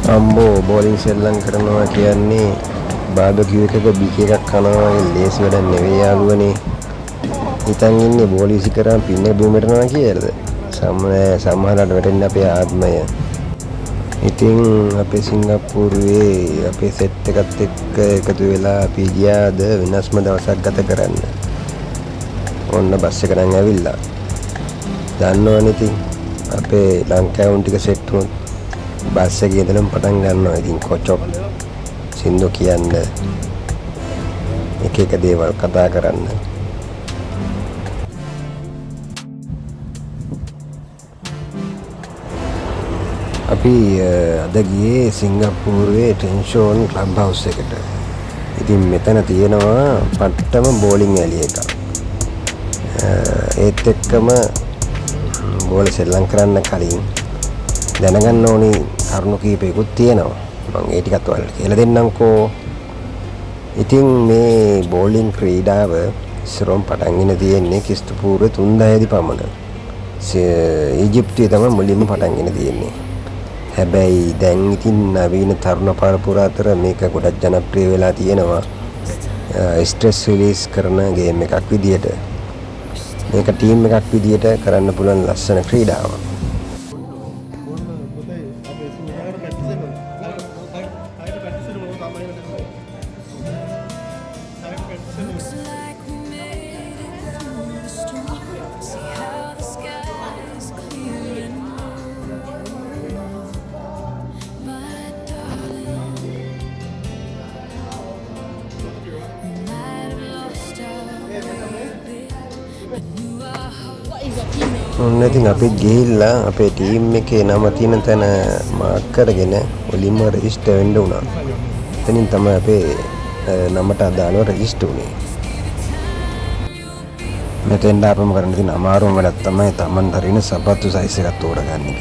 අම්බෝ bowling සෙල්ලම් කරනවා කියන්නේ බාබකියු එකක බිකි එකක් කනවා වගේ ලේසි වැඩක් නෙවෙයි යාළුවනේ. හිතන් ඉන්නේ බෝලිසි කරාම පින්න බිමට යනවා කියලාද? සමහරවිට වැටෙන්නේ අපේ ආත්මය. ඉතින් අපේ සිංගප්පූරුවේ අපේ සෙට් එකත් එක්ක එකතු වෙලා අපි ගියාද වෙනස්ම දවසක් ගත කරන්න. ඔන්න බස් එක නම් ඇවිල්ලා. දන්නවනේ ඉතින් අපේ ලංකාවුන් ටික සෙට් වුණොත් බස් එකේ ඉඳලම පටන් ගන්නවා. ඉතින් කොචොක් සින්දු කියන්න එක එක දේවල් කතා කරන්න. අපි අද ගියේ සිංගප්පූරුවේ ටෙන්ෂෝන් ක්ලබ් හවුස් එකට. ඉතින් මෙතන තියෙනවා පට්ටම බෝලිං ඇලි එකක්. ඒත් එක්කම බෝල සෙල්ලම් කරන්න කලින් දැනගන්න ඕනි කරුණු කීපයකුත් තියෙනවා. මම ඒ ටිකත් ඔයාලට කියලා දෙන්නම්කෝ. ඉතින් මේ බෝලිං ක්‍රීඩාව ඉස්සරොම් පටන්ගෙන තියෙන්නේ ක්‍රිස්තු පූර්ව 3000 දී පමණ. ඊජිප්තුවේ තමයි මුලින්ම පටන්ගෙන තියෙන්නේ. හැබැයි දැන් ඉතින් නවීන තරුණ පරපුර අතර මේක ගොඩක් ජනප්‍රිය වෙලා තියෙනවා. ස්ට්‍රෙස් රිලීස් කරන ගේම් එකක් විදියට. මේක ටීම් එකක් විදියට කරන්න පුළුවන් ලස්සන ක්‍රීඩාවක්. ඔන්න ඉතින් අපි ගිහිල්ලා අපේ ටීම් එකේ නම තියෙන තැන මාක් කරගෙන මුලින්ම රෙජිස්ටර් වෙන්න උනා. එතනින් තමයි අපේ නමට අදාළව රෙජිස්ටර් උනේ. මෙතෙන් ආපම කරන්න තියෙන අමාරුම වැඩක් තමයි Taman හරින සපත්තු සයිස් එකක් තෝරගන්න එක.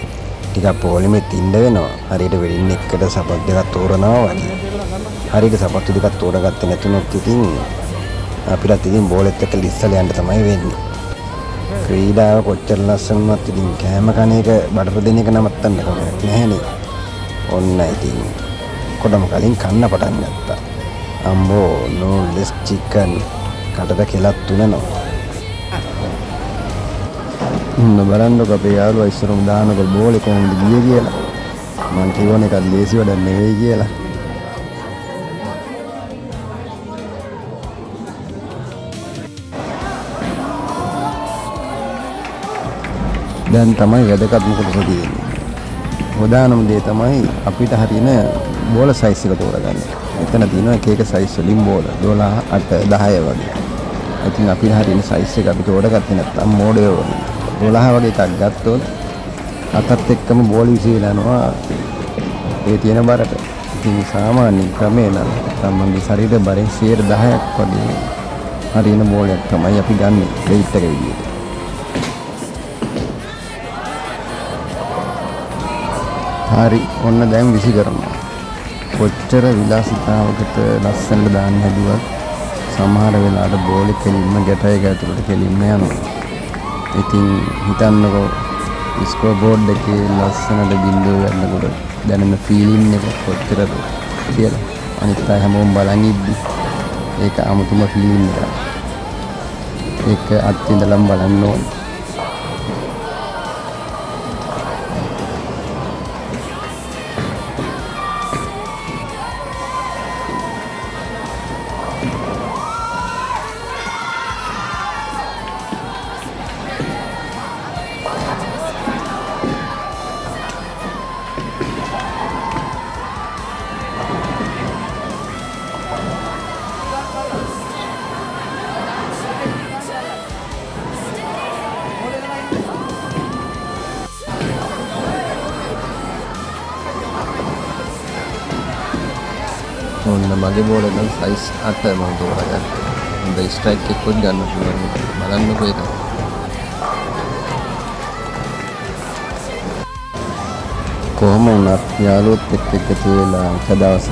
ටිකක් පොලිමෙත් ඉන්න වෙනවා. හරියට වෙඩින් එකට සපත්තු දෙකක් තෝරනවා වගේ. හරියට සපත්තු දෙකක් තෝරගත්තේ නැතුනොත් ඉතින් අපිට ඉතින් බෝලෙත් එක්ක ලිස්සලා යන්න තමයි වෙන්නේ. ක්‍රීඩාව කොච්චර ලස්සනවත් ඉතින් කෑම කන එක බඩට දෙන එක නවත්තන්න කමක් නැහැනේ. ඔන්න ඉතින් කොඩම කලින් කන්න පටන් ගත්තා. අම්බෝ නෝ ලෙස් චිකන් කටට කෙලක් තුනනවා. බලන්නකො අපේ යාළුවා ඉස්සරම දානකොට බෝලේ කොහොමද ගියේ කියලා. මං කියවන එක ලේසි වැඩක් නෙවෙයි කියලා. දැන් තමයි වැදගත්ම කොටස තියෙන්නේ. ප්‍රධානම දේ තමයි අපිට හරියන බෝල සයිස් එක තෝරගන්න. එතන තියෙනවා එක එක සයිස් වලින් බෝල 12, 8, 10 වගේ. ඉතින් අපිට හරියන සයිස් එක අපි තෝරගත්තේ නැත්නම් මෝඩය වගේ 12 වගේ එකක් ගත්තොත් අතත් එක්කම බෝල විසිරලා යනවා ඒ තියෙන බරට. ඉතින් සාමාන්‍ය ක්‍රමේ නම් තමන්ගේ ශරීර බරෙන් 10% වගේ හරියන බෝලයක් තමයි අපි ගන්න වෙයිට් එක විදියට. හරි ඔන්න දැන් විසි කරනවා. කොච්චර විලාසිතාවකට ලස්සනට දාන්න හැදුවත් සමහර වෙලාවට බෝලේ කෙලින්ම ගැට එක ඇතුළට කෙලින්ම යනවා. ඉතින් හිතන්නකෝ ස්කෝර් බෝඩ් එකේ ලස්සනට බින්දුව ගන්නකොට දැනෙන ෆීලිං එක කොච්චරද කියලා. අනිත් අය හැමෝම බලන් ඉද්දි ඒක 아무තුම ෆීලිං එකක්. ඒක අත්විඳලම බලන්න ඕනේ. ඔන්න මගේ බෝල නම් සයිස් 8 මම තෝරගත්තා. හොඳ ස්ට්‍රයික් එකක් ගන්න පුළුවන්. බලන්නකෝ ඒක. කොහොම වුණත් යාළුවොත් එක්ක එකතු වෙලා එක දවසක්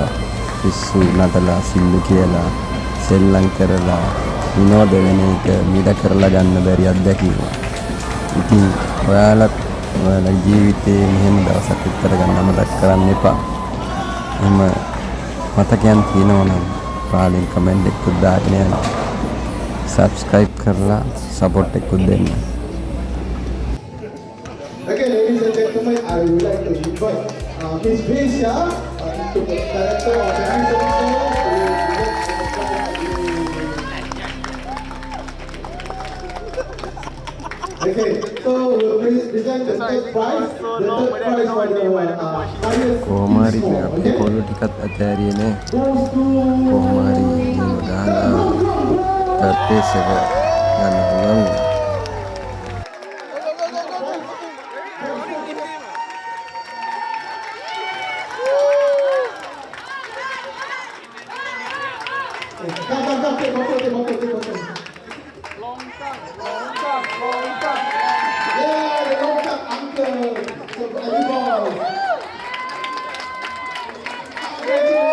පිස්සු නටලා සිල්ලු කියලා සෙල්ලම් කරලා විනෝද වෙන එක මිද කරලා ගන්න බැරි අත්දැකීම. ඉතින් ඔයාලත් ඔයාලගේ ජීවිතේ මෙහෙම දවසක් විතර ගන්න මතක් කරන්න එපා. එම මතකයන් තියෙනවා නම් පාලින් කමෙන්ට් එකක් දාගෙන යන්න. subscribe කරලා support එකක් දෙන්න. Okay, ladies and gentlemen, I would like to invite Miss Gracia to the director of the music Okay, so we'll present the third prize. The third prize for the highest කොහොම හරි අපේ කොල්ලෝ ටිකත් අතෑරියේ නේ. කොහොම හරි ගේම ගහලා තර්පේස් එක ගන්න පුළුවන්. Yeah, the long cut uncle. So, everybody.